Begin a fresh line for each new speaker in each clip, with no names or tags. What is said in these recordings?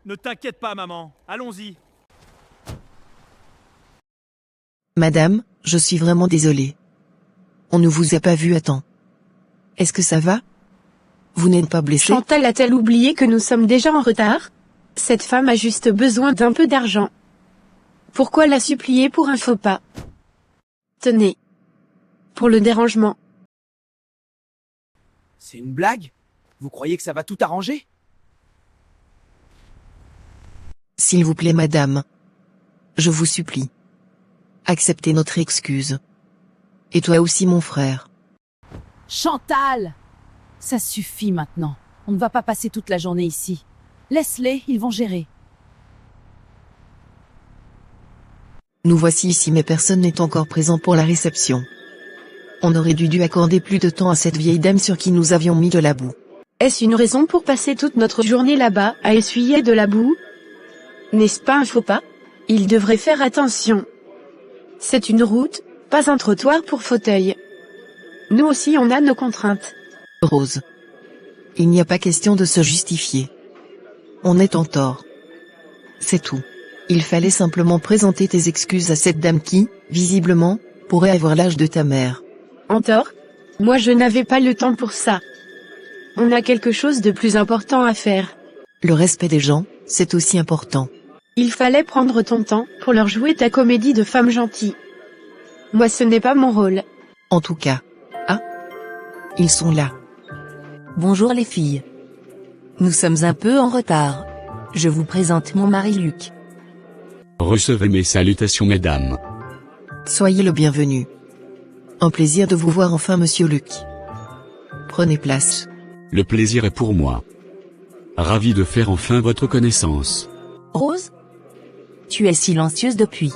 Ne t'inquiète pas, maman. Allons-y.
Madame, je suis vraiment désolée. On ne vous a pas vu à temps. Est-ce que ça va? Vous n'êtes pas blessée?
Chantal a-t-elle oublié que nous sommes déjà en retard? Cette femme a juste besoin d'un peu d'argent. Pourquoi la supplier pour un faux pas? Tenez. Pour le dérangement.
C'est une blague? Vous croyez que ça va tout arranger?
S'il vous plaît, madame. Je vous supplie. Acceptez notre excuse. Et toi aussi, mon frère.
Chantal! Ça suffit maintenant. On ne va pas passer toute la journée ici. Laisse-les, ils vont gérer.
Nous voici ici mais personne n'est encore présent pour la réception. On aurait dû accorder plus de temps à cette vieille dame sur qui nous avions mis de la boue.
Est-ce une raison pour passer toute notre journée là-bas à essuyer de la boue? N'est-ce pas un faux pas? Il devrait faire attention. C'est une route, pas un trottoir pour fauteuil. Nous aussi on a nos contraintes.
Rose. Il n'y a pas question de se justifier. On est en tort. C'est tout. Il fallait simplement présenter tes excuses à cette dame qui, visiblement, pourrait avoir l'âge de ta mère.
En tort? Moi je n'avais pas le temps pour ça. On a quelque chose de plus important à faire.
Le respect des gens, c'est aussi important.
Il fallait prendre ton temps pour leur jouer ta comédie de femme gentille. Moi ce n'est pas mon rôle.
En tout cas. Ah. Ils sont là.
Bonjour les filles. Nous sommes un peu en retard. Je vous présente mon mari Luc.
Recevez mes salutations, mesdames.
Soyez le bienvenu. Un plaisir de vous voir enfin, monsieur Luc. Prenez place.
Le plaisir est pour moi. Ravi de faire enfin votre connaissance.
Rose? Tu es silencieuse depuis.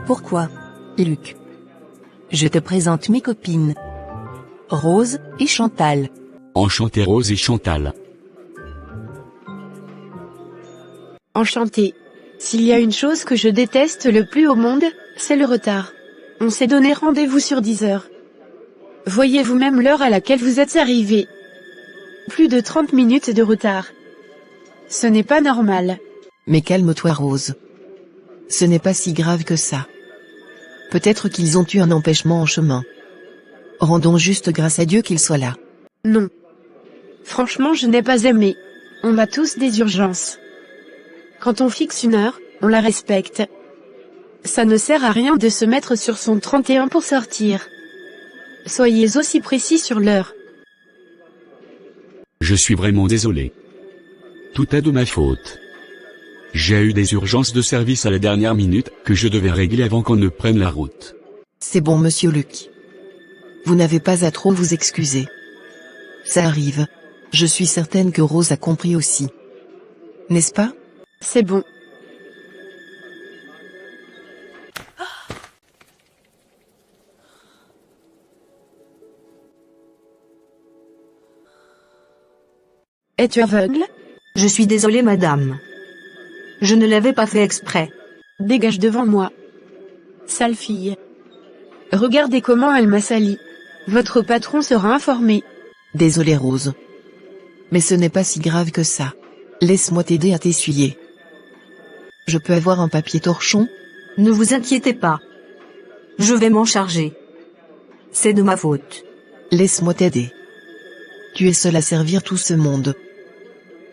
Pourquoi, Luc? Je te présente mes copines. Rose et Chantal.
Enchanté Rose et Chantal.
Enchantée. S'il y a une chose que je déteste le plus au monde, c'est le retard. On s'est donné rendez-vous sur 10 heures. Voyez vous-même l'heure à laquelle vous êtes arrivés. Plus de 30 minutes de retard. Ce n'est pas normal.
Mais calme-toi, Rose. Ce n'est pas si grave que ça. Peut-être qu'ils ont eu un empêchement en chemin. Rendons juste grâce à Dieu qu'ils soient là.
Non. Franchement, je n'ai pas aimé. On a tous des urgences. Quand on fixe une heure, on la respecte. Ça ne sert à rien de se mettre sur son 31 pour sortir. Soyez aussi précis sur l'heure.
Je suis vraiment désolé. Tout est de ma faute. J'ai eu des urgences de service à la dernière minute que je devais régler avant qu'on ne prenne la route.
C'est bon, monsieur Luc. Vous n'avez pas à trop vous excuser. Ça arrive. Je suis certaine que Rose a compris aussi. N'est-ce pas?
C'est bon. Es-tu aveugle?
Je suis désolée, madame. Je ne l'avais pas fait exprès.
Dégage devant moi. Sale fille. Regardez comment elle m'a sali. Votre patron sera informé.
Désolé, Rose. Mais ce n'est pas si grave que ça. Laisse-moi t'aider à t'essuyer. Je peux avoir un papier torchon?
Ne vous inquiétez pas. Je vais m'en charger. C'est de ma faute.
Laisse-moi t'aider. Tu es seul à servir tout ce monde.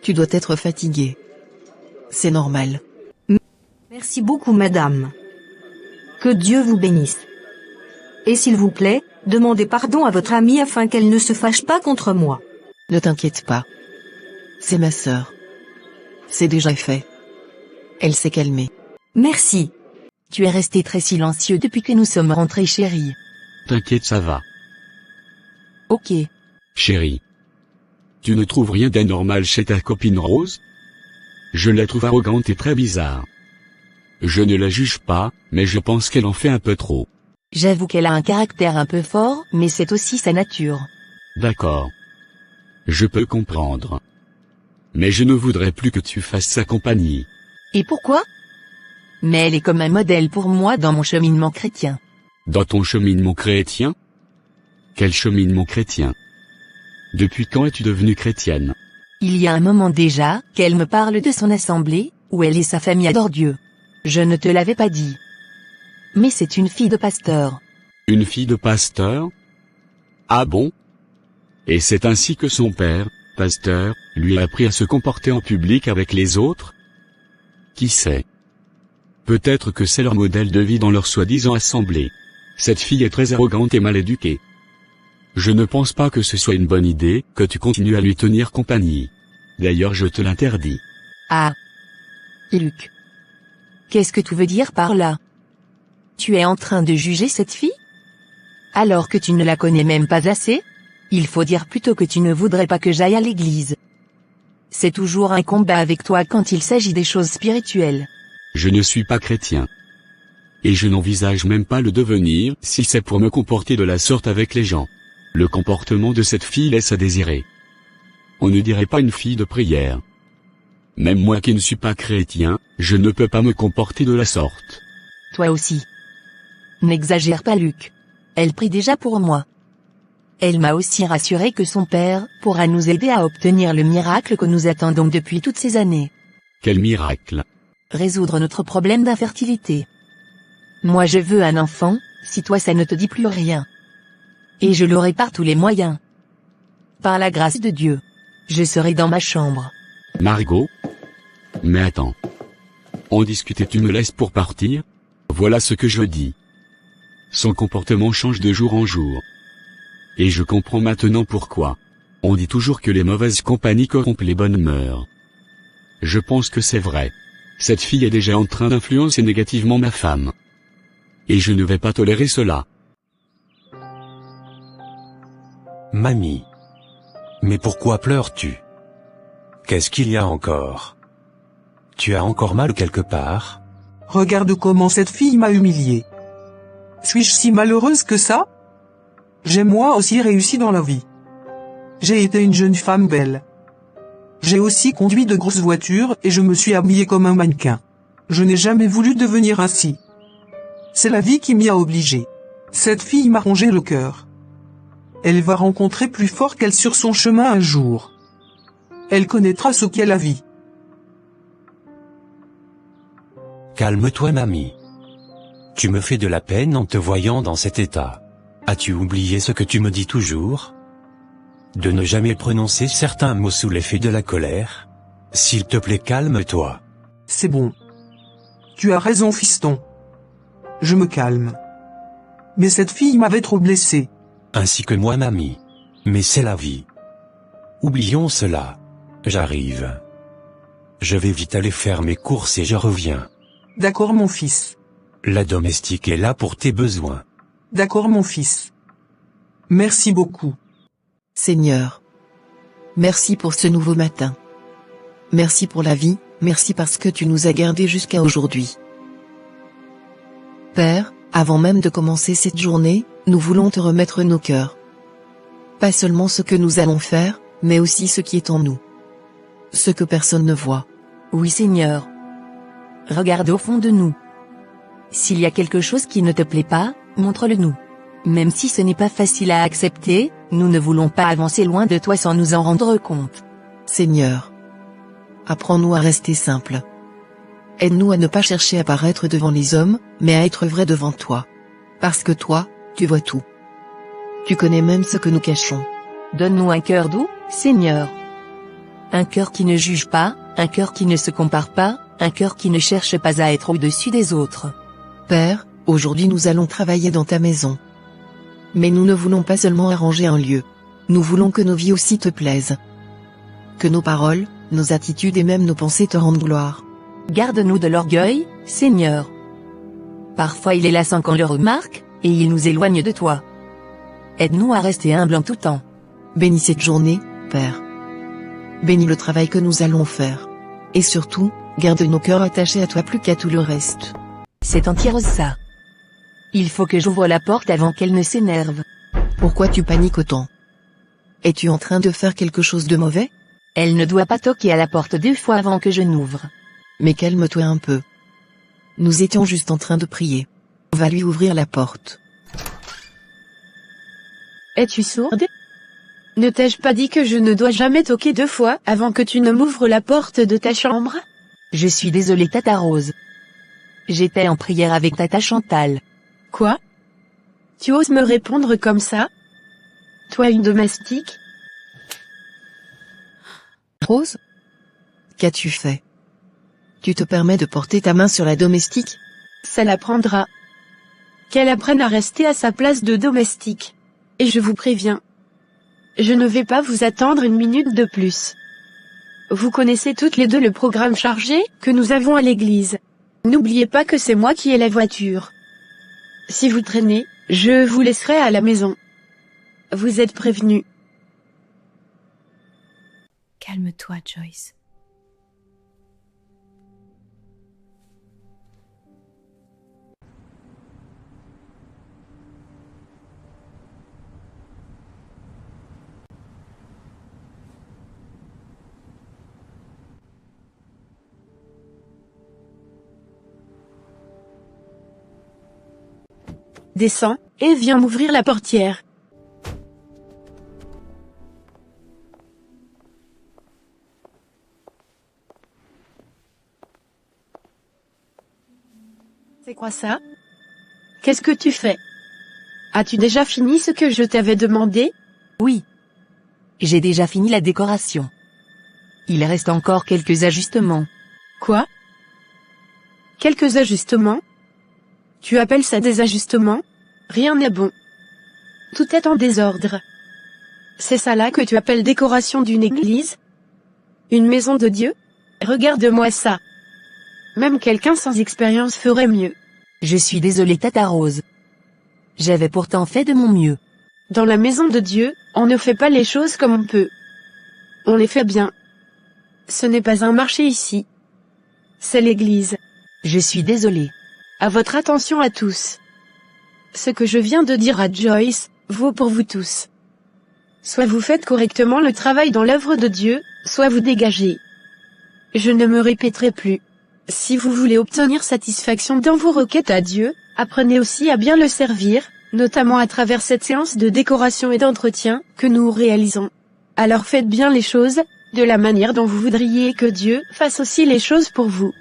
Tu dois être fatigué. C'est normal.
Merci beaucoup, madame. Que Dieu vous bénisse. Et s'il vous plaît, demandez pardon à votre amie afin qu'elle ne se fâche pas contre moi.
Ne t'inquiète pas. C'est ma sœur. C'est déjà fait. Elle s'est calmée.
Merci.
Tu es resté très silencieux depuis que nous sommes rentrés, chérie.
T'inquiète, ça va.
Ok.
Chérie. Tu ne trouves rien d'anormal chez ta copine Rose? Je la trouve arrogante et très bizarre. Je ne la juge pas, mais je pense qu'elle en fait un peu trop.
J'avoue qu'elle a un caractère un peu fort, mais c'est aussi sa nature.
D'accord. Je peux comprendre. Mais je ne voudrais plus que tu fasses sa compagnie.
Et pourquoi? Mais elle est comme un modèle pour moi dans mon cheminement chrétien.
Dans ton cheminement chrétien? Quel cheminement chrétien? Depuis quand es-tu devenue chrétienne?
Il y a un moment déjà, qu'elle me parle de son assemblée, où elle et sa famille adorent Dieu. Je ne te l'avais pas dit. Mais c'est une fille de pasteur.
Une fille de pasteur? Ah bon? Et c'est ainsi que son père, pasteur, lui a appris à se comporter en public avec les autres? Qui sait? Peut-être que c'est leur modèle de vie dans leur soi-disant assemblée. Cette fille est très arrogante et mal éduquée. Je ne pense pas que ce soit une bonne idée, que tu continues à lui tenir compagnie. D'ailleurs je te l'interdis.
Ah. Luc. Qu'est-ce que tu veux dire par là? Tu es en train de juger cette fille? Alors que tu ne la connais même pas assez? Il faut dire plutôt que tu ne voudrais pas que j'aille à l'église. C'est toujours un combat avec toi quand il s'agit des choses spirituelles.
Je ne suis pas chrétien. Et je n'envisage même pas le devenir si c'est pour me comporter de la sorte avec les gens. Le comportement de cette fille laisse à désirer. On ne dirait pas une fille de prière. Même moi qui ne suis pas chrétien, je ne peux pas me comporter de la sorte.
Toi aussi. N'exagère pas Luc. Elle prie déjà pour moi. Elle m'a aussi rassuré que son père pourra nous aider à obtenir le miracle que nous attendons depuis toutes ces années.
Quel miracle!
Résoudre notre problème d'infertilité. Moi je veux un enfant, si toi ça ne te dit plus rien. Et je l'aurai par tous les moyens. Par la grâce de Dieu. Je serai dans ma chambre.
Margot? Mais attends. On discute et tu me laisses pour partir? Voilà ce que je dis. Son comportement change de jour en jour. Et je comprends maintenant pourquoi. On dit toujours que les mauvaises compagnies corrompent les bonnes mœurs. Je pense que c'est vrai. Cette fille est déjà en train d'influencer négativement ma femme. Et je ne vais pas tolérer cela.
Mamie. Mais pourquoi pleures-tu? Qu'est-ce qu'il y a encore? Tu as encore mal quelque part?
Regarde comment cette fille m'a humiliée. Suis-je si malheureuse que ça? J'ai moi aussi réussi dans la vie. J'ai été une jeune femme belle. J'ai aussi conduit de grosses voitures et je me suis habillée comme un mannequin. Je n'ai jamais voulu devenir ainsi. C'est la vie qui m'y a obligé. Cette fille m'a rongé le cœur. Elle va rencontrer plus fort qu'elle sur son chemin un jour. Elle connaîtra ce qu'est la vie.
Calme-toi mamie. Tu me fais de la peine en te voyant dans cet état. As-tu oublié ce que tu me dis toujours? De ne jamais prononcer certains mots sous l'effet de la colère? S'il te plaît calme-toi.
C'est bon. Tu as raison fiston. Je me calme. Mais cette fille m'avait trop blessé.
Ainsi que moi mamie. Mais c'est la vie. Oublions cela. J'arrive. Je vais vite aller faire mes courses et je reviens.
D'accord mon fils.
La domestique est là pour tes besoins.
D'accord mon fils. Merci beaucoup.
Seigneur. Merci pour ce nouveau matin. Merci pour la vie, merci parce que tu nous as gardés jusqu'à aujourd'hui. Père, avant même de commencer cette journée, nous voulons te remettre nos cœurs. Pas seulement ce que nous allons faire, mais aussi ce qui est en nous. Ce que personne ne voit.
Oui Seigneur. Regarde au fond de nous. S'il y a quelque chose qui ne te plaît pas, montre-le nous. Même si ce n'est pas facile à accepter, nous ne voulons pas avancer loin de toi sans nous en rendre compte.
Seigneur. Apprends-nous à rester simples. Aide-nous à ne pas chercher à paraître devant les hommes, mais à être vrai devant toi. Parce que toi, tu vois tout. Tu connais même ce que nous cachons.
Donne-nous un cœur doux, Seigneur. Un cœur qui ne juge pas, un cœur qui ne se compare pas, un cœur qui ne cherche pas à être au-dessus des autres.
Père, aujourd'hui nous allons travailler dans ta maison. Mais nous ne voulons pas seulement arranger un lieu. Nous voulons que nos vies aussi te plaisent. Que nos paroles, nos attitudes et même nos pensées te rendent gloire.
Garde-nous de l'orgueil, Seigneur. Parfois il est lassant qu'on le remarque, et il nous éloigne de toi. Aide-nous à rester humbles en tout temps.
Bénis cette journée, Père. Bénis le travail que nous allons faire. Et surtout, garde nos cœurs attachés à toi plus qu'à tout le reste.
C'est anti-rose ça. Il faut que j'ouvre la porte avant qu'elle ne s'énerve.
Pourquoi tu paniques autant? Es-tu en train de faire quelque chose de mauvais?
Elle ne doit pas toquer à la porte 2 fois avant que je n'ouvre.
Mais calme-toi un peu. Nous étions juste en train de prier. Va lui ouvrir la porte.
Es-tu sourde? Ne t'ai-je pas dit que je ne dois jamais toquer 2 fois avant que tu ne m'ouvres la porte de ta chambre?
Je suis désolée Tata Rose. J'étais en prière avec Tata Chantal.
Quoi? Tu oses me répondre comme ça? Toi une domestique?
Rose? Qu'as-tu fait? Tu te permets de porter ta main sur la domestique?
Ça l'apprendra. Qu'elle apprenne à rester à sa place de domestique. Et je vous préviens. Je ne vais pas vous attendre une minute de plus. Vous connaissez toutes les deux le programme chargé que nous avons à l'église. N'oubliez pas que c'est moi qui ai la voiture. Si vous traînez, je vous laisserai à la maison. Vous êtes prévenus.
Calme-toi, Joyce.
Descends, et viens m'ouvrir la portière. C'est quoi ça? Qu'est-ce que tu fais? As-tu déjà fini ce que je t'avais demandé?
Oui. J'ai déjà fini la décoration. Il reste encore quelques ajustements.
Quoi? Quelques ajustements? Tu appelles ça des ajustements? Rien n'est bon. Tout est en désordre. C'est ça là que tu appelles décoration d'une église? Une maison de Dieu? Regarde-moi ça. Même quelqu'un sans expérience ferait mieux.
Je suis désolée Tata Rose. J'avais pourtant fait de mon mieux.
Dans la maison de Dieu, on ne fait pas les choses comme on peut. On les fait bien. Ce n'est pas un marché ici. C'est l'église.
Je suis désolée.
À votre attention à tous. Ce que je viens de dire à Joyce, vaut pour vous tous. Soit vous faites correctement le travail dans l'œuvre de Dieu, soit vous dégagez. Je ne me répéterai plus. Si vous voulez obtenir satisfaction dans vos requêtes à Dieu, apprenez aussi à bien le servir, notamment à travers cette séance de décoration et d'entretien que nous réalisons. Alors faites bien les choses, de la manière dont vous voudriez que Dieu fasse aussi les choses pour vous.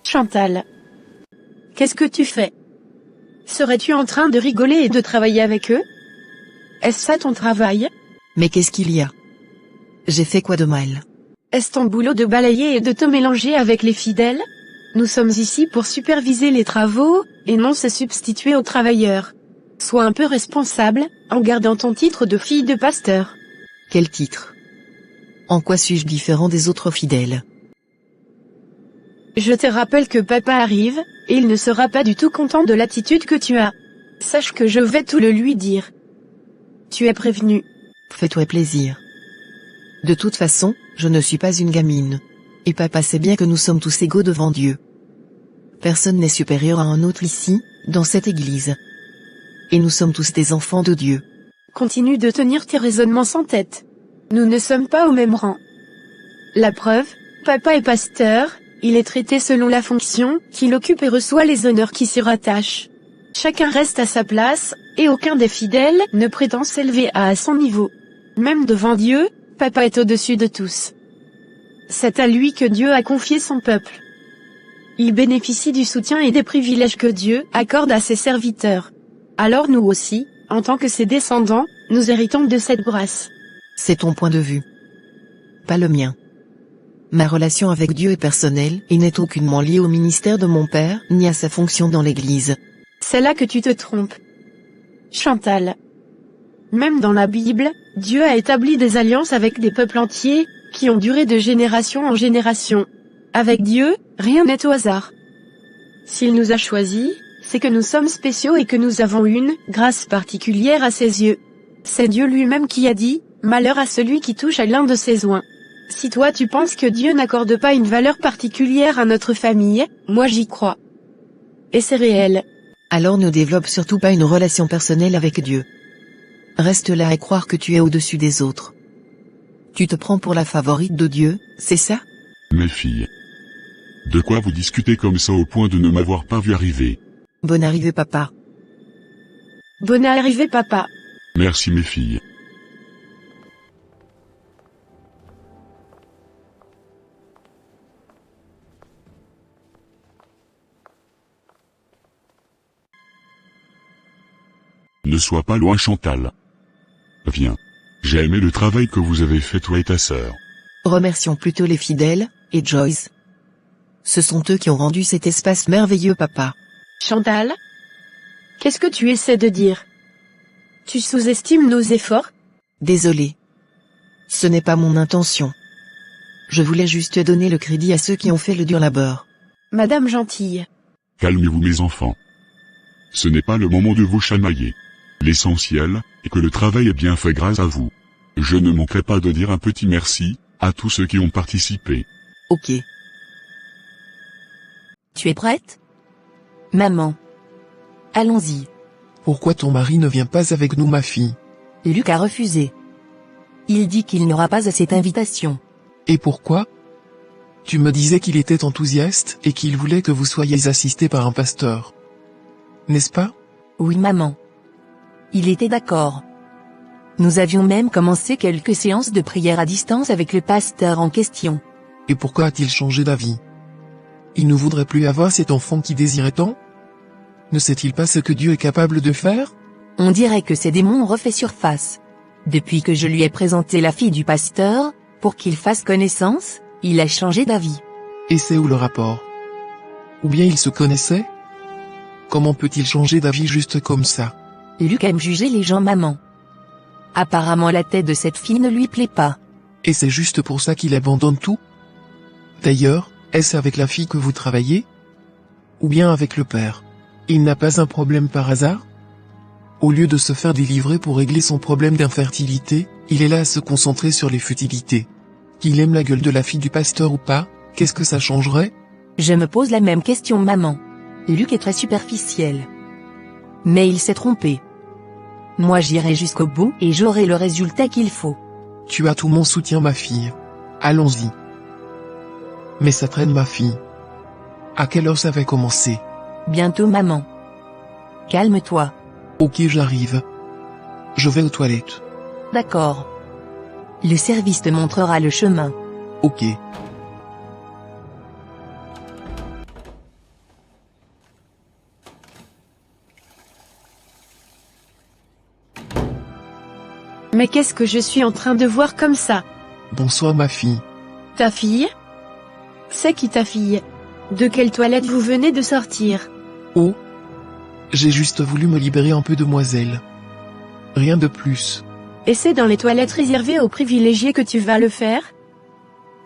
Chantal. Qu'est-ce que tu fais? Serais-tu en train de rigoler et de travailler avec eux? Est-ce ça ton travail?
Mais qu'est-ce qu'il y a? J'ai fait quoi de mal?
Est-ce ton boulot de balayer et de te mélanger avec les fidèles? Nous sommes ici pour superviser les travaux, et non se substituer aux travailleurs. Sois un peu responsable, en gardant ton titre de fille de pasteur.
Quel titre? En quoi suis-je différent des autres fidèles?
Je te rappelle que papa arrive, et il ne sera pas du tout content de l'attitude que tu as. Sache que je vais tout le lui dire. Tu es prévenu.
Fais-toi plaisir. De toute façon, je ne suis pas une gamine. Et papa sait bien que nous sommes tous égaux devant Dieu. Personne n'est supérieur à un autre ici, dans cette église. Et nous sommes tous des enfants de Dieu.
Continue de tenir tes raisonnements sans tête. Nous ne sommes pas au même rang. La preuve, papa est pasteur, il est traité selon la fonction qu'il occupe et reçoit les honneurs qui s'y rattachent. Chacun reste à sa place, et aucun des fidèles ne prétend s'élever à son niveau. Même devant Dieu, papa est au-dessus de tous. C'est à lui que Dieu a confié son peuple. Il bénéficie du soutien et des privilèges que Dieu accorde à ses serviteurs. Alors nous aussi, en tant que ses descendants, nous héritons de cette grâce.
C'est ton point de vue. Pas le mien. Ma relation avec Dieu est personnelle et n'est aucunement liée au ministère de mon père, ni à sa fonction dans l'église.
C'est là que tu te trompes. Chantal. Même dans la Bible, Dieu a établi des alliances avec des peuples entiers, qui ont duré de génération en génération. Avec Dieu, rien n'est au hasard. S'il nous a choisis, c'est que nous sommes spéciaux et que nous avons une grâce particulière à ses yeux. C'est Dieu lui-même qui a dit, « Malheur à celui qui touche à l'un de ses oints ». Si toi tu penses que Dieu n'accorde pas une valeur particulière à notre famille, moi j'y crois. Et c'est réel.
Alors ne développe surtout pas une relation personnelle avec Dieu. Reste là et croire que tu es au-dessus des autres. Tu te prends pour la favorite de Dieu, c'est ça?
Mes filles. De quoi vous discutez comme ça au point de ne m'avoir pas vu arriver?
Bonne arrivée papa.
Bonne arrivée papa.
Merci mes filles. Ne sois pas loin Chantal. Viens. J'ai aimé le travail que vous avez fait toi et ta sœur.
Remercions plutôt les fidèles, et Joyce. Ce sont eux qui ont rendu cet espace merveilleux papa.
Chantal? Qu'est-ce que tu essaies de dire? Tu sous-estimes nos efforts?
Désolé. Ce n'est pas mon intention. Je voulais juste donner le crédit à ceux qui ont fait le dur labeur.
Madame gentille.
Calmez-vous mes enfants. Ce n'est pas le moment de vous chamailler. L'essentiel est que le travail est bien fait grâce à vous. Je ne manquerai pas de dire un petit merci à tous ceux qui ont participé.
Ok.
Tu es prête? Maman. Allons-y.
Pourquoi ton mari ne vient pas avec nous ma fille?
Luc a refusé. Il dit qu'il n'aura pas à cette invitation.
Et pourquoi? Tu me disais qu'il était enthousiaste et qu'il voulait que vous soyez assistés par un pasteur. N'est-ce pas?
Oui maman. Il était d'accord. Nous avions même commencé quelques séances de prière à distance avec le pasteur en question.
Et pourquoi a-t-il changé d'avis? Il ne voudrait plus avoir cet enfant qui désirait tant? Ne sait-il pas ce que Dieu est capable de faire?
On dirait que ces démons ont refait surface. Depuis que je lui ai présenté la fille du pasteur, pour qu'il fasse connaissance, il a changé d'avis.
Et c'est où le rapport? Ou bien il se connaissait? Comment peut-il changer d'avis juste comme ça?
Luc aime juger les gens maman. Apparemment la tête de cette fille ne lui plaît pas.
Et c'est juste pour ça qu'il abandonne tout? D'ailleurs, est-ce avec la fille que vous travaillez? Ou bien avec le père? Il n'a pas un problème par hasard? Au lieu de se faire délivrer pour régler son problème d'infertilité, il est là à se concentrer sur les futilités. Qu'il aime la gueule de la fille du pasteur ou pas, qu'est-ce que ça changerait?
Je me pose la même question maman. Luc est très superficiel. Mais il s'est trompé. Moi j'irai jusqu'au bout et j'aurai le résultat qu'il faut.
Tu as tout mon soutien ma fille. Allons-y. Mais ça traîne ma fille. À quelle heure ça va commencer?
Bientôt maman. Calme-toi.
Ok j'arrive. Je vais aux toilettes.
D'accord. Le service te montrera le chemin.
Ok.
Mais qu'est-ce que je suis en train de voir comme ça?
Bonsoir ma fille.
Ta fille? C'est qui ta fille? De quelle toilette vous venez de sortir?
Oh. J'ai juste voulu me libérer un peu demoiselle. Rien de plus.
Et c'est dans les toilettes réservées aux privilégiés que tu vas le faire?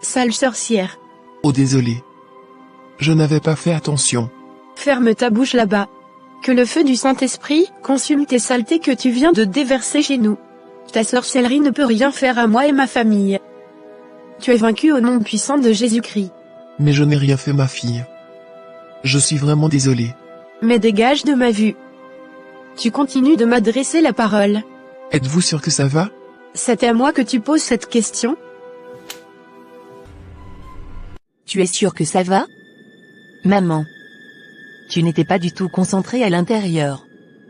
Sale sorcière.
Oh désolé. Je n'avais pas fait attention.
Ferme ta bouche là-bas. Que le feu du Saint-Esprit consume tes saletés que tu viens de déverser chez nous. Ta sorcellerie ne peut rien faire à moi et ma famille. Tu es vaincu au nom puissant de Jésus-Christ.
Mais je n'ai rien fait ma fille. Je suis vraiment désolé.
Mais dégage de ma vue. Tu continues de m'adresser la parole.
Êtes-vous sûr que ça va?
C'est à moi que tu poses cette question?
Tu es sûr que ça va? Maman. Tu n'étais pas du tout concentrée à l'intérieur.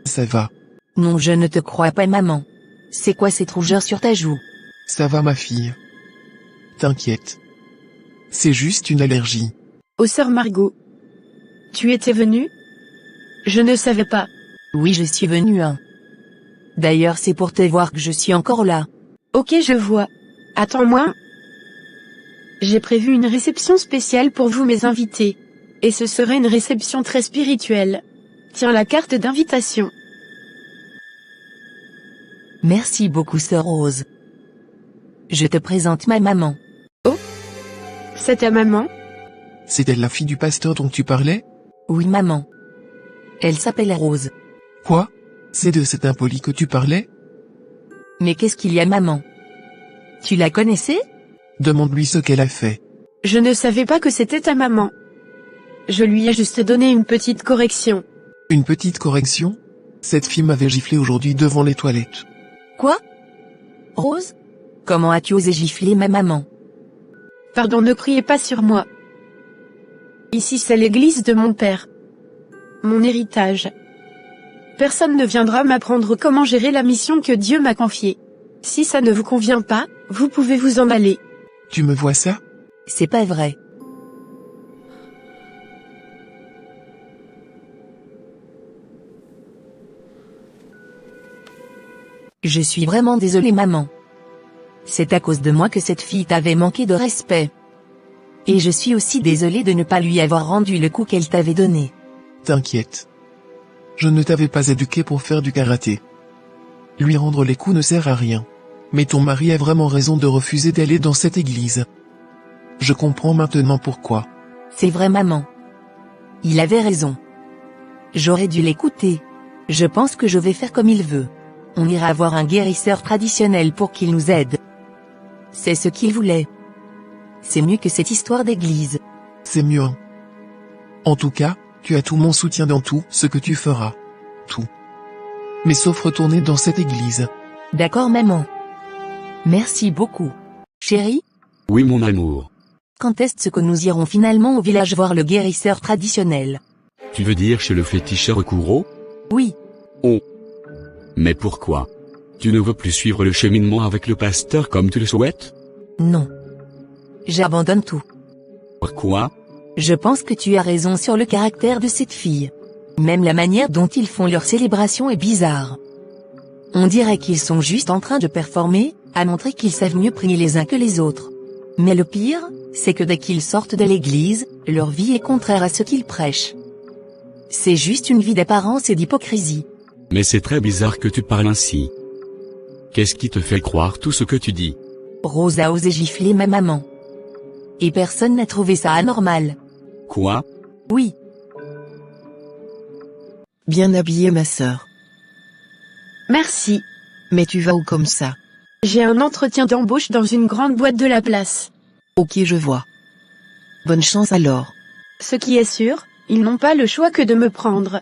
Ça va.
Non je ne te crois pas maman. C'est quoi cette rougeur sur ta joue?
Ça va ma fille. T'inquiète. C'est juste une allergie.
Oh sœur Margot. Tu étais venue? Je ne savais pas.
Oui je suis venue hein. D'ailleurs c'est pour te voir que je suis encore là.
Ok je vois. Attends-moi. J'ai prévu une réception spéciale pour vous mes invités. Et ce serait une réception très spirituelle. Tiens la carte d'invitation.
Merci beaucoup sœur Rose. Je te présente ma maman.
Oh? C'est ta maman?
C'est elle la fille du pasteur dont tu parlais?
Oui maman. Elle s'appelle Rose.
Quoi? C'est de cet impoli que tu parlais?
Mais qu'est-ce qu'il y a maman? Tu la connaissais?
Demande-lui ce qu'elle a fait.
Je ne savais pas que c'était ta maman. Je lui ai juste donné une petite correction.
Une petite correction? Cette fille m'avait giflé aujourd'hui devant les toilettes.
Quoi? Rose? Comment as-tu osé gifler ma maman?
Pardon ne criez pas sur moi. Ici c'est l'église de mon père. Mon héritage. Personne ne viendra m'apprendre comment gérer la mission que Dieu m'a confiée. Si ça ne vous convient pas, vous pouvez vous en aller.
Tu me vois ça?
C'est pas vrai. Je suis vraiment désolée maman. C'est à cause de moi que cette fille t'avait manqué de respect. Et je suis aussi désolée de ne pas lui avoir rendu le coup qu'elle t'avait donné.
T'inquiète. Je ne t'avais pas éduqué pour faire du karaté. Lui rendre les coups ne sert à rien. Mais ton mari a vraiment raison de refuser d'aller dans cette église. Je comprends maintenant pourquoi.
C'est vrai maman. Il avait raison. J'aurais dû l'écouter. Je pense que je vais faire comme il veut. On ira voir un guérisseur traditionnel pour qu'il nous aide. C'est ce qu'il voulait. C'est mieux que cette histoire d'église.
C'est mieux. En tout cas, tu as tout mon soutien dans tout ce que tu feras. Tout. Mais sauf retourner dans cette église.
D'accord maman. Merci beaucoup. Chérie?
Oui mon amour.
Quand est-ce que nous irons finalement au village voir le guérisseur traditionnel?
Tu veux dire chez le féticheur Kuro?
Oui.
Oh. Mais pourquoi? Tu ne veux plus suivre le cheminement avec le pasteur comme tu le souhaites?
Non. J'abandonne tout.
Pourquoi?
Je pense que tu as raison sur le caractère de cette fille. Même la manière dont ils font leur célébration est bizarre. On dirait qu'ils sont juste en train de performer, à montrer qu'ils savent mieux prier les uns que les autres. Mais le pire, c'est que dès qu'ils sortent de l'église, leur vie est contraire à ce qu'ils prêchent. C'est juste une vie d'apparence et d'hypocrisie.
Mais c'est très bizarre que tu parles ainsi. Qu'est-ce qui te fait croire tout ce que tu dis?
Rose a osé gifler ma maman. Et personne n'a trouvé ça anormal.
Quoi?
Oui.
Bien habillée ma sœur.
Merci.
Mais tu vas où comme ça?
J'ai un entretien d'embauche dans une grande boîte de la place.
Ok je vois. Bonne chance alors.
Ce qui est sûr, ils n'ont pas le choix que de me prendre.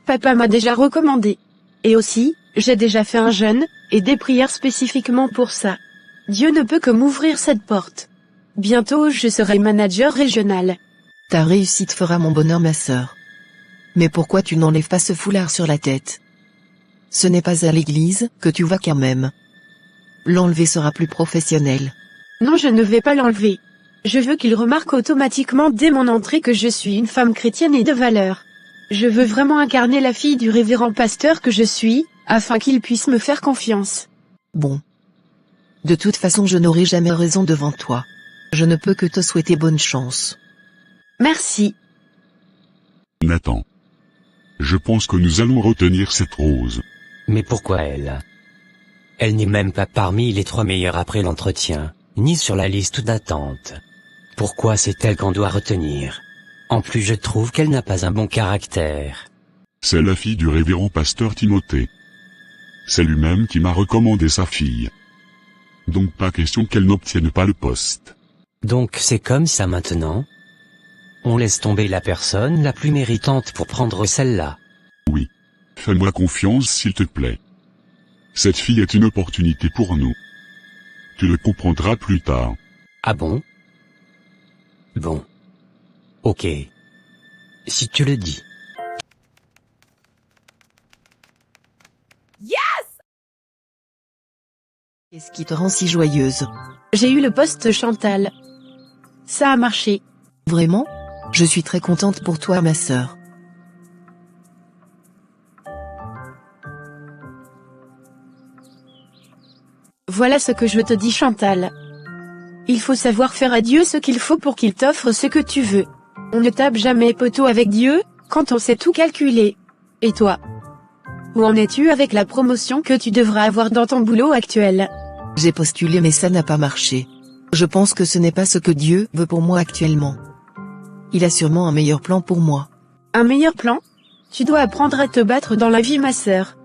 Papa m'a déjà recommandé. Et aussi, j'ai déjà fait un jeûne, et des prières spécifiquement pour ça. Dieu ne peut que m'ouvrir cette porte. Bientôt je serai manager régional.
Ta réussite fera mon bonheur ma sœur. Mais pourquoi tu n'enlèves pas ce foulard sur la tête? Ce n'est pas à l'église que tu vas quand même. L'enlever sera plus professionnel.
Non je ne vais pas l'enlever. Je veux qu'il remarque automatiquement dès mon entrée que je suis une femme chrétienne et de valeur. Je veux vraiment incarner la fille du révérend pasteur que je suis, afin qu'il puisse me faire confiance.
Bon. De toute façon je n'aurai jamais raison devant toi. Je ne peux que te souhaiter bonne chance.
Merci.
Nathan. Je pense que nous allons retenir cette Rose.
Mais pourquoi elle? Elle n'est même pas parmi les 3 meilleures après l'entretien, ni sur la liste d'attente. Pourquoi c'est elle qu'on doit retenir? En plus je trouve qu'elle n'a pas un bon caractère.
C'est la fille du révérend pasteur Timothée. C'est lui-même qui m'a recommandé sa fille. Donc pas question qu'elle n'obtienne pas le poste.
Donc c'est comme ça maintenant? On laisse tomber la personne la plus méritante pour prendre celle-là.
Oui. Fais-moi confiance s'il te plaît. Cette fille est une opportunité pour nous. Tu le comprendras plus tard.
Ah bon? Bon. Ok. Si tu le dis.
Yes!
Qu'est-ce qui te rend si joyeuse?
J'ai eu le poste Chantal. Ça a marché.
Vraiment? Je suis très contente pour toi ma sœur.
Voilà ce que je te dis Chantal. Il faut savoir faire à Dieu ce qu'il faut pour qu'il t'offre ce que tu veux. On ne tape jamais poteau avec Dieu, quand on sait tout calculer. Et toi? Où en es-tu avec la promotion que tu devras avoir dans ton boulot actuel?
J'ai postulé mais ça n'a pas marché. Je pense que ce n'est pas ce que Dieu veut pour moi actuellement. Il a sûrement un meilleur plan pour moi.
Un meilleur plan? Tu dois apprendre à te battre dans la vie ma sœur.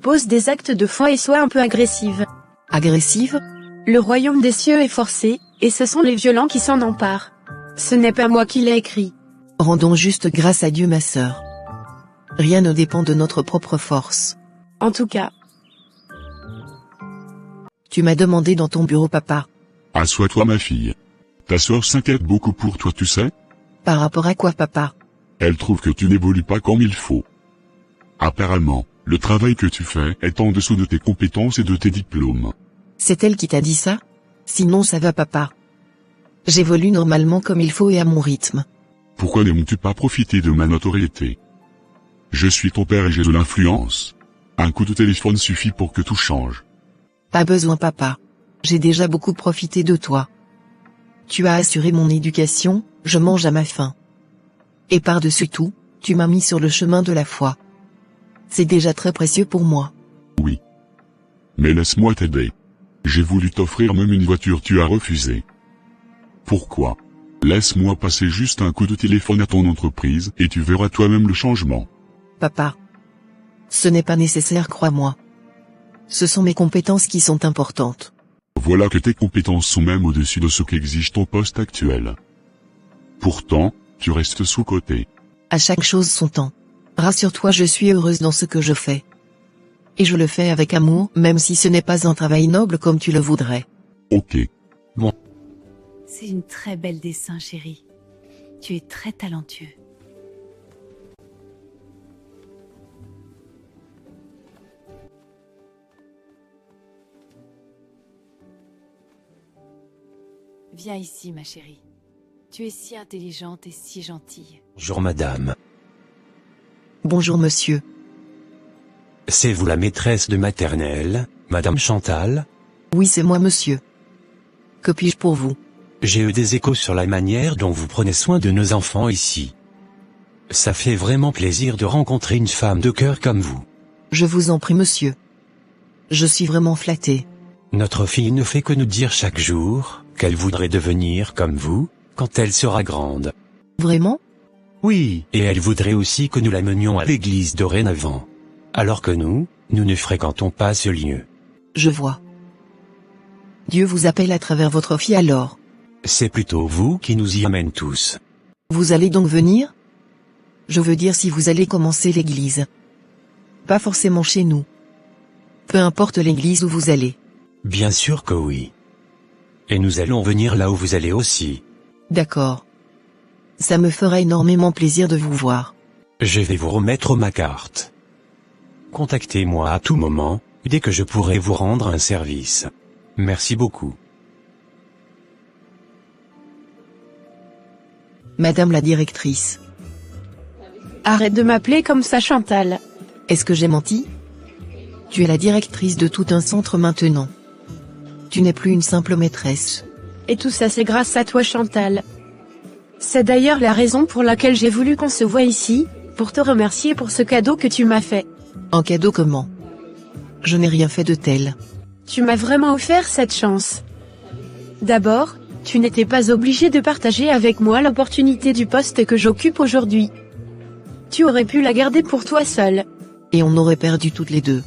Pose des actes de foi et sois un peu agressive.
Agressive?
Le royaume des cieux est forcé, et ce sont les violents qui s'en emparent. Ce n'est pas moi qui l'ai écrit.
Rendons juste grâce à Dieu ma sœur. Rien ne dépend de notre propre force.
En tout cas.
Tu m'as demandé dans ton bureau papa.
Assois-toi ma fille. Ta sœur s'inquiète beaucoup pour toi tu sais?
Par rapport à quoi, papa?
Elle trouve que tu n'évolues pas comme il faut. Apparemment, le travail que tu fais est en dessous de tes compétences et de tes diplômes.
C'est elle qui t'a dit ça? Sinon ça va, papa. J'évolue normalement comme il faut et à mon rythme.
Pourquoi n'aimes-tu pas profiter de ma notoriété? Je suis ton père et j'ai de l'influence. Un coup de téléphone suffit pour que tout change.
Pas besoin, papa. J'ai déjà beaucoup profité de toi. Tu as assuré mon éducation, je mange à ma faim. Et par-dessus tout, tu m'as mis sur le chemin de la foi. C'est déjà très précieux pour moi.
Oui. Mais laisse-moi t'aider. J'ai voulu t'offrir même une voiture, tu as refusé. Pourquoi? Laisse-moi passer juste un coup de téléphone à ton entreprise et tu verras toi-même le changement.
Papa. Ce n'est pas nécessaire, crois-moi. Ce sont mes compétences qui sont importantes.
Voilà que tes compétences sont même au-dessus de ce qu'exige ton poste actuel. Pourtant, tu restes sous-coté.
À chaque chose son temps. Rassure-toi, je suis heureuse dans ce que je fais. Et je le fais avec amour, même si ce n'est pas un travail noble comme tu le voudrais.
Ok.
C'est une très belle dessin, chérie. Tu es très talentueux. Viens ici, ma chérie. Tu es si intelligente et si gentille.
Bonjour madame.
Bonjour monsieur.
C'est vous la maîtresse de maternelle, madame Chantal?
Oui, c'est moi, monsieur. Que puis-je pour vous?
J'ai eu des échos sur la manière dont vous prenez soin de nos enfants ici. Ça fait vraiment plaisir de rencontrer une femme de cœur comme vous.
Je vous en prie, monsieur. Je suis vraiment flattée.
Notre fille ne fait que nous dire chaque jour qu'elle voudrait devenir comme vous, quand elle sera grande.
Vraiment?
Oui, et elle voudrait aussi que nous la menions à l'église dorénavant. Alors que nous ne fréquentons pas ce lieu.
Je vois. Dieu vous appelle à travers votre fille alors.
C'est plutôt vous qui nous y amène tous.
Vous allez donc venir? Je veux dire si vous allez commencer l'église. Pas forcément chez nous. Peu importe l'église où vous allez.
Bien sûr que oui. Et nous allons venir là où vous allez aussi.
D'accord. Ça me fera énormément plaisir de vous voir.
Je vais vous remettre ma carte. Contactez-moi à tout moment, dès que je pourrai vous rendre un service. Merci beaucoup.
Madame la directrice.
Arrête de m'appeler comme ça, Chantal.
Est-ce que j'ai menti? Tu es la directrice de tout un centre maintenant. Tu n'es plus une simple maîtresse.
Et tout ça c'est grâce à toi, Chantal. C'est d'ailleurs la raison pour laquelle j'ai voulu qu'on se voie ici, pour te remercier pour ce cadeau que tu m'as fait.
Un cadeau comment? Je n'ai rien fait de tel.
Tu m'as vraiment offert cette chance. D'abord, tu n'étais pas obligé de partager avec moi l'opportunité du poste que j'occupe aujourd'hui. Tu aurais pu la garder pour toi seule.
Et on aurait perdu toutes les deux.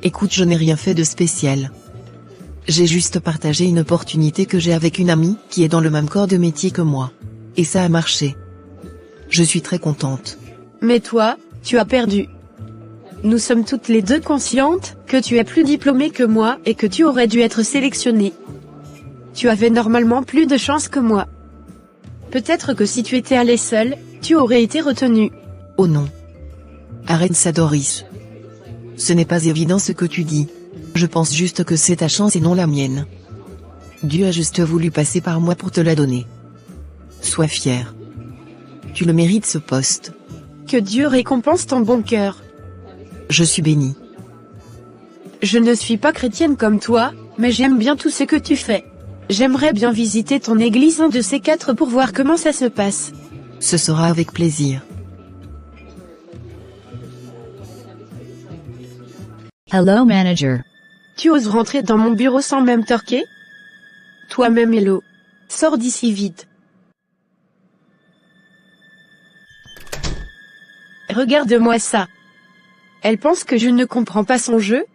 Écoute, je n'ai rien fait de spécial. J'ai juste partagé une opportunité que j'ai avec une amie qui est dans le même corps de métier que moi. Et ça a marché. Je suis très contente.
Mais toi, tu as perdu. Nous sommes toutes les deux conscientes que tu es plus diplômée que moi et que tu aurais dû être sélectionnée. Tu avais normalement plus de chance que moi. Peut-être que si tu étais allée seule, tu aurais été retenue.
Oh non. Arrête ça, Doris. Ce n'est pas évident ce que tu dis. Je pense juste que c'est ta chance et non la mienne. Dieu a juste voulu passer par moi pour te la donner. Sois fier. Tu le mérites, ce poste.
Que Dieu récompense ton bon cœur.
Je suis bénie.
Je ne suis pas chrétienne comme toi, mais j'aime bien tout ce que tu fais. J'aimerais bien visiter ton église un de ces quatre pour voir comment ça se passe.
Ce sera avec plaisir.
Hello manager.
Tu oses rentrer dans mon bureau sans même torquer? Toi-même, Hello. Sors d'ici vite. Regarde-moi ça. Elle pense que je ne comprends pas son jeu?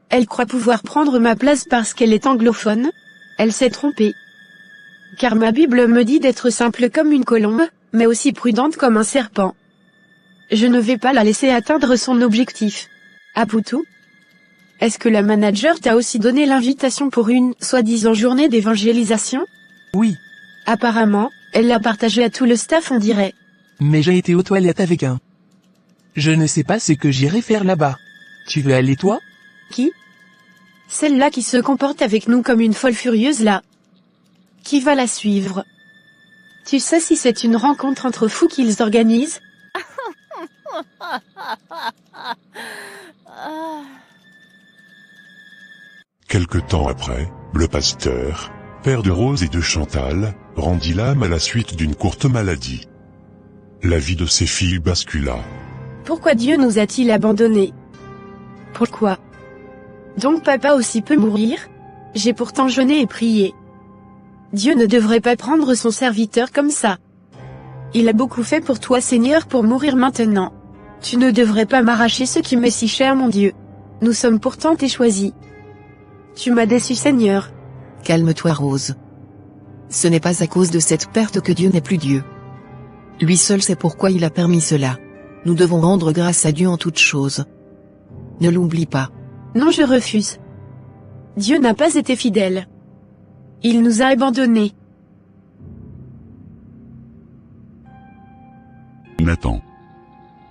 Elle croit pouvoir prendre ma place parce qu'elle est anglophone? Elle s'est trompée. Car ma Bible me dit d'être simple comme une colombe, mais aussi prudente comme un serpent. Je ne vais pas la laisser atteindre son objectif. Apoutou? Est-ce que la manager t'a aussi donné l'invitation pour une, soi-disant journée d'évangélisation?
Oui.
Apparemment, Elle l'a partagé à tout le staff, on dirait.
Mais j'ai été aux toilettes avec un. Je ne sais pas ce que j'irai faire là-bas. Tu veux aller toi?
Qui? Celle-là qui se comporte avec nous comme une folle furieuse là. Qui va la suivre? Tu sais si c'est une rencontre entre fous qu'ils organisent?
Quelque temps après, le pasteur, père de Rose et de Chantal, rendit l'âme à la suite d'une courte maladie. La vie de ses filles bascula.
Pourquoi Dieu nous a-t-il abandonnés? Pourquoi? Donc papa aussi peut mourir? J'ai pourtant jeûné et prié. Dieu ne devrait pas prendre son serviteur comme ça. Il a beaucoup fait pour toi Seigneur pour mourir maintenant. Tu ne devrais pas m'arracher ce qui m'est si cher mon Dieu. Nous sommes pourtant tes choisis. Tu m'as déçu Seigneur.
Calme-toi Rose. Ce n'est pas à cause de cette perte que Dieu n'est plus Dieu. Lui seul sait pourquoi il a permis cela. Nous devons rendre grâce à Dieu en toutes choses. Ne l'oublie pas.
Non, je refuse. Dieu n'a pas été fidèle. Il nous a abandonnés.
Nathan.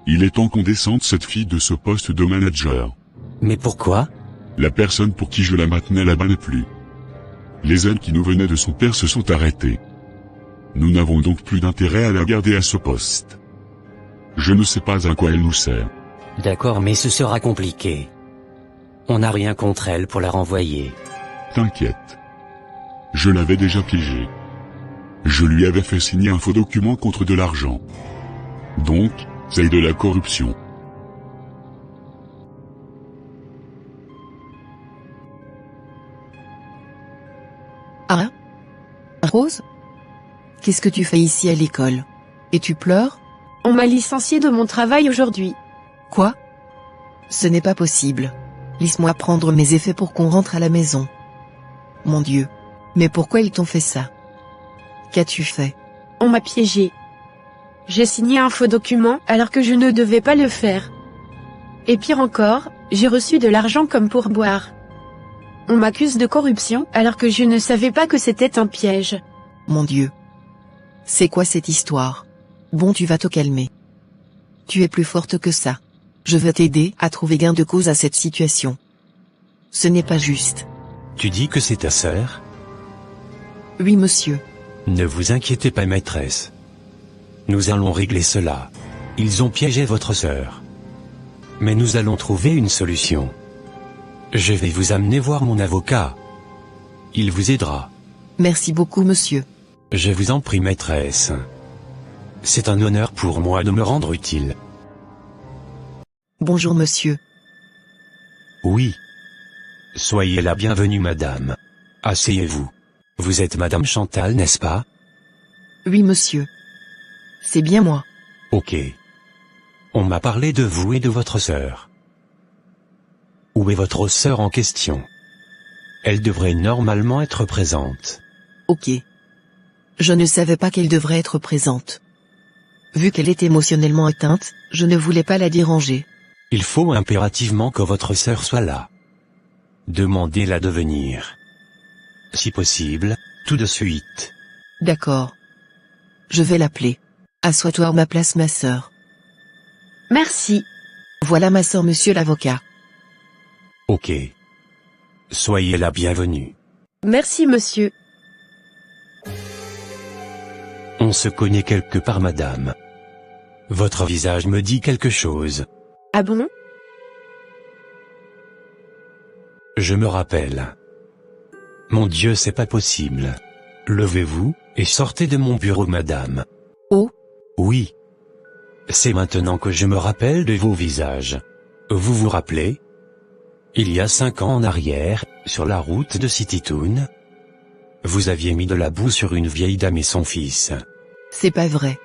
Il est temps qu'on descende cette fille de ce poste de manager.
Mais pourquoi?
La personne pour qui je la maintenais là-bas n'est plus. Les ailes qui nous venaient de son père se sont arrêtées. Nous n'avons donc plus d'intérêt à la garder à ce poste. Je ne sais pas à quoi elle nous sert.
D'accord, mais ce sera compliqué. On n'a rien contre elle pour la renvoyer.
T'inquiète. Je l'avais déjà piégée. Je lui avais fait signer un faux document contre de l'argent. Donc, c'est de la corruption.
Ah? Rose? Qu'est-ce que tu fais ici à l'école? Et tu pleures?
On m'a licencié de mon travail aujourd'hui.
Quoi? Ce n'est pas possible. Laisse-moi prendre mes effets pour qu'on rentre à la maison. Mon Dieu. Mais pourquoi ils t'ont fait ça? Qu'as-tu fait?
On m'a piégé. J'ai signé un faux document alors que je ne devais pas le faire. Et pire encore, j'ai reçu de l'argent comme pourboire. On m'accuse de corruption alors que je ne savais pas que c'était un piège.
Mon Dieu. C'est quoi cette histoire? Bon, tu vas te calmer. Tu es plus forte que ça. Je vais t'aider à trouver gain de cause à cette situation. Ce n'est pas juste.
Tu dis que c'est ta sœur?
Oui, monsieur.
Ne vous inquiétez pas, maîtresse. Nous allons régler cela. Ils ont piégé votre sœur. Mais nous allons trouver une solution. Je vais vous amener voir mon avocat. Il vous aidera.
Merci beaucoup, monsieur.
Je vous en prie, maîtresse. C'est un honneur pour moi de me rendre utile.
Bonjour, monsieur.
Oui. Soyez la bienvenue, madame. Asseyez-vous. Vous êtes madame Chantal, n'est-ce pas?
Oui, monsieur. C'est bien moi.
Ok. On m'a parlé de vous et de votre sœur. Où est votre sœur en question? Elle devrait normalement être présente.
Ok. Je ne savais pas qu'elle devrait être présente. Vu qu'elle est émotionnellement atteinte, je ne voulais pas la déranger.
Il faut impérativement que votre sœur soit là. Demandez-la de venir. Si possible, tout de suite.
D'accord. Je vais l'appeler. Assois-toi à ma place, ma sœur.
Merci.
Voilà ma sœur, monsieur l'avocat.
Ok. Soyez la bienvenue.
Merci, monsieur.
On se connaît quelque part, madame. Votre visage me dit quelque chose.
Ah bon?
Je me rappelle. Mon Dieu, c'est pas possible. Levez-vous, et sortez de mon bureau, madame.
Oh?
Oui. C'est maintenant que je me rappelle de vos visages. Vous vous rappelez? Il y a 5 ans en arrière, sur la route de Citytown, vous aviez mis de la boue sur une vieille dame et son fils.
C'est pas vrai.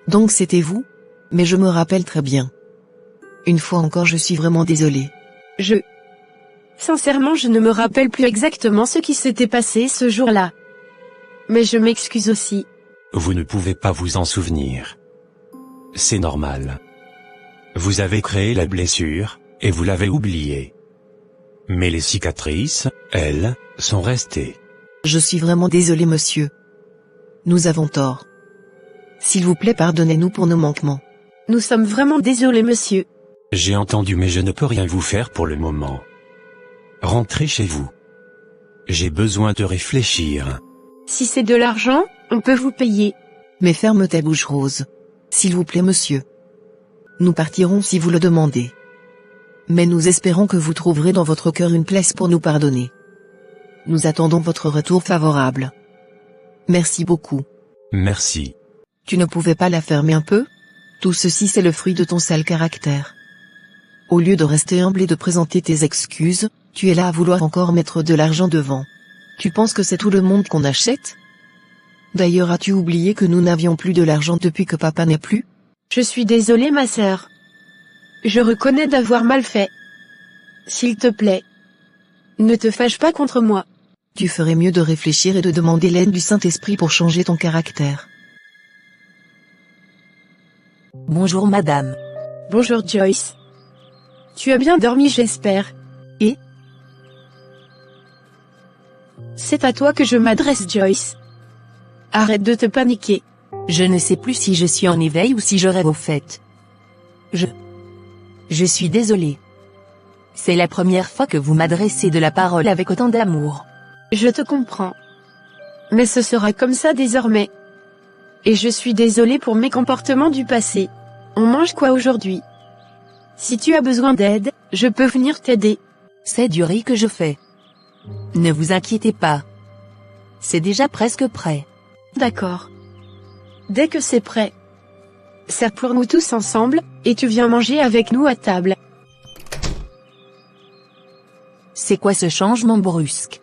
Donc c'était vous? Mais je me rappelle très bien. Une fois encore, je suis vraiment désolée.
Sincèrement, je ne me rappelle plus exactement ce qui s'était passé ce jour-là. Mais je m'excuse aussi.
Vous ne pouvez pas vous en souvenir. C'est normal. Vous avez créé la blessure, et vous l'avez oubliée. Mais les cicatrices, elles, sont restées.
Je suis vraiment désolée, monsieur. Nous avons tort. S'il vous plaît, pardonnez-nous pour nos manquements.
Nous sommes vraiment désolés, monsieur.
J'ai entendu mais je ne peux rien vous faire pour le moment. Rentrez chez vous. J'ai besoin de réfléchir.
Si c'est de l'argent, on peut vous payer.
Mais ferme ta bouche, Rose. S'il vous plaît, monsieur. Nous partirons si vous le demandez. Mais nous espérons que vous trouverez dans votre cœur une place pour nous pardonner. Nous attendons votre retour favorable. Merci beaucoup.
Merci.
Tu ne pouvais pas la fermer un peu? Tout ceci c'est le fruit de ton sale caractère. Au lieu de rester humble et de présenter tes excuses, tu es là à vouloir encore mettre de l'argent devant. Tu penses que c'est tout le monde qu'on achète? D'ailleurs, as-tu oublié que nous n'avions plus de l'argent depuis que papa n'est plus?
Je suis désolée, ma sœur. Je reconnais d'avoir mal fait. S'il te plaît, ne te fâche pas contre moi.
Tu ferais mieux de réfléchir et de demander l'aide du Saint-Esprit pour changer ton caractère.
Bonjour madame.
Bonjour Joyce. Tu as bien dormi, j'espère.
Et?
C'est à toi que je m'adresse, Joyce. Arrête de te paniquer.
Je ne sais plus si je suis en éveil ou si je rêve au fait. Je suis désolée. C'est la première fois que vous m'adressez de la parole avec autant d'amour.
Je te comprends. Mais ce sera comme ça désormais. Et je suis désolée pour mes comportements du passé. On mange quoi aujourd'hui? Si tu as besoin d'aide, je peux venir t'aider.
C'est du riz que je fais. Ne vous inquiétez pas. C'est déjà presque prêt.
D'accord. Dès que c'est prêt, sers pour nous tous ensemble, et tu viens manger avec nous à table.
C'est quoi ce changement brusque?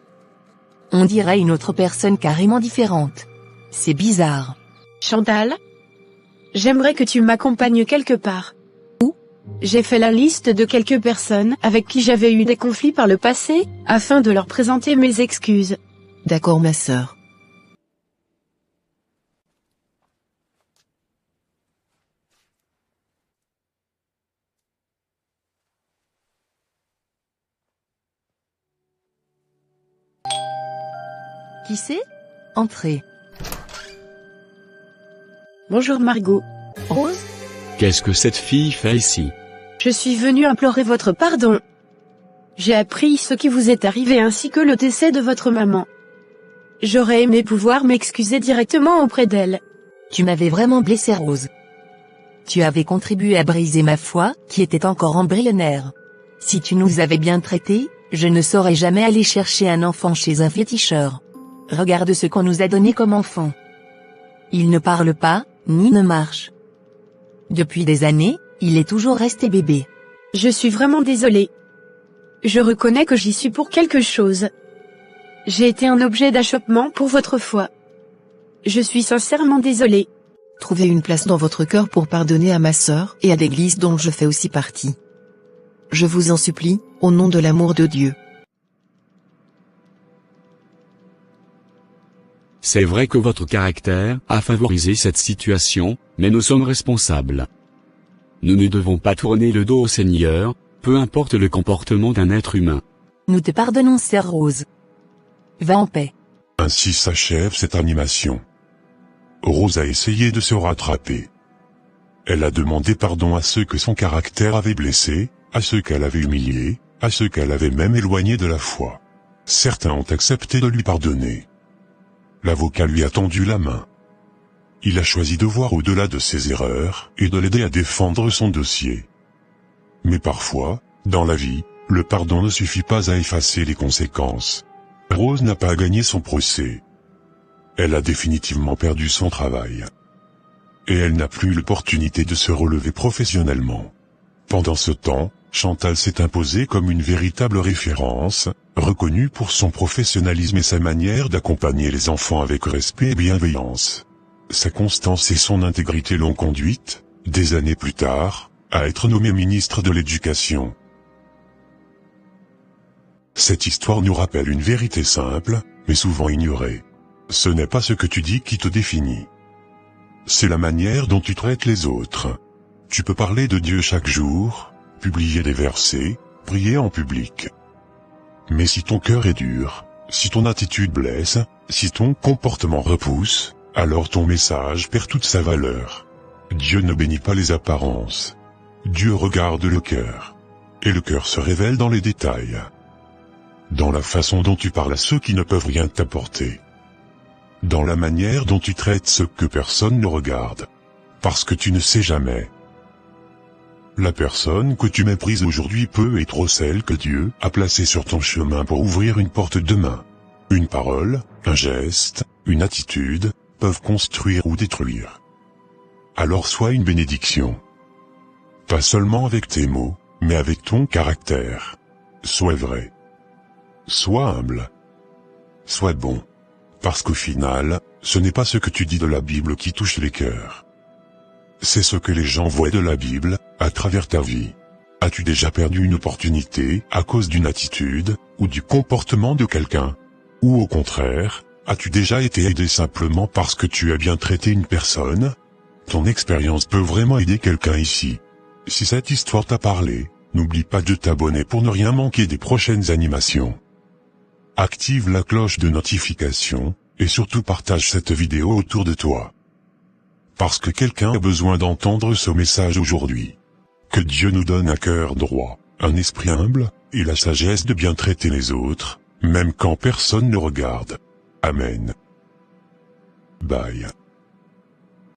On dirait une autre personne carrément différente. C'est bizarre.
Chantal? J'aimerais que tu m'accompagnes quelque part.
Où?
J'ai fait la liste de quelques personnes avec qui j'avais eu des conflits par le passé, afin de leur présenter mes excuses.
D'accord, ma sœur.
Qui c'est? Entrez.
Bonjour Margot.
Rose?
Qu'est-ce que cette fille fait ici?
Je suis venue implorer votre pardon. J'ai appris ce qui vous est arrivé ainsi que le décès de votre maman. J'aurais aimé pouvoir m'excuser directement auprès d'elle.
Tu m'avais vraiment blessé, Rose. Tu avais contribué à briser ma foi, qui était encore embryonnaire. Si tu nous avais bien traités, je ne saurais jamais aller chercher un enfant chez un féticheur. Regarde ce qu'on nous a donné comme enfant. Il ne parle pas, ni ne marche. Depuis des années, il est toujours resté bébé.
Je suis vraiment désolée. Je reconnais que j'y suis pour quelque chose. J'ai été un objet d'achoppement pour votre foi. Je suis sincèrement désolée.
Trouvez une place dans votre cœur pour pardonner à ma sœur et à l'église dont je fais aussi partie. Je vous en supplie, au nom de l'amour de Dieu.
C'est vrai que votre caractère a favorisé cette situation, mais nous sommes responsables. Nous ne devons pas tourner le dos au Seigneur, peu importe le comportement d'un être humain.
Nous te pardonnons, sœur Rose. Va en paix.
Ainsi s'achève cette animation. Rose a essayé de se rattraper. Elle a demandé pardon à ceux que son caractère avait blessés, à ceux qu'elle avait humiliés, à ceux qu'elle avait même éloignés de la foi. Certains ont accepté de lui pardonner. L'avocat lui a tendu la main. Il a choisi de voir au-delà de ses erreurs et de l'aider à défendre son dossier. Mais parfois, dans la vie, le pardon ne suffit pas à effacer les conséquences. Rose n'a pas gagné son procès. Elle a définitivement perdu son travail. Et elle n'a plus l'opportunité de se relever professionnellement. Pendant ce temps, Chantal s'est imposée comme une véritable référence, reconnue pour son professionnalisme et sa manière d'accompagner les enfants avec respect et bienveillance. Sa constance et son intégrité l'ont conduite, des années plus tard, à être nommée ministre de l'Éducation. Cette histoire nous rappelle une vérité simple, mais souvent ignorée. Ce n'est pas ce que tu dis qui te définit. C'est la manière dont tu traites les autres. Tu peux parler de Dieu chaque jour, publier des versets, prier en public. Mais si ton cœur est dur, si ton attitude blesse, si ton comportement repousse, alors ton message perd toute sa valeur. Dieu ne bénit pas les apparences. Dieu regarde le cœur. Et le cœur se révèle dans les détails. Dans la façon dont tu parles à ceux qui ne peuvent rien t'apporter. Dans la manière dont tu traites ceux que personne ne regarde. Parce que tu ne sais jamais. La personne que tu méprises aujourd'hui peut être celle que Dieu a placée sur ton chemin pour ouvrir une porte demain. Une parole, un geste, une attitude, peuvent construire ou détruire. Alors sois une bénédiction. Pas seulement avec tes mots, mais avec ton caractère. Sois vrai. Sois humble. Sois bon. Parce qu'au final, ce n'est pas ce que tu dis de la Bible qui touche les cœurs. C'est ce que les gens voient de la Bible, à travers ta vie. As-tu déjà perdu une opportunité à cause d'une attitude, ou du comportement de quelqu'un? Ou au contraire, as-tu déjà été aidé simplement parce que tu as bien traité une personne? Ton expérience peut vraiment aider quelqu'un ici. Si cette histoire t'a parlé, n'oublie pas de t'abonner pour ne rien manquer des prochaines animations. Active la cloche de notification, et surtout partage cette vidéo autour de toi. Parce que quelqu'un a besoin d'entendre ce message aujourd'hui. Que Dieu nous donne un cœur droit, un esprit humble, et la sagesse de bien traiter les autres, même quand personne ne regarde. Amen. Bye.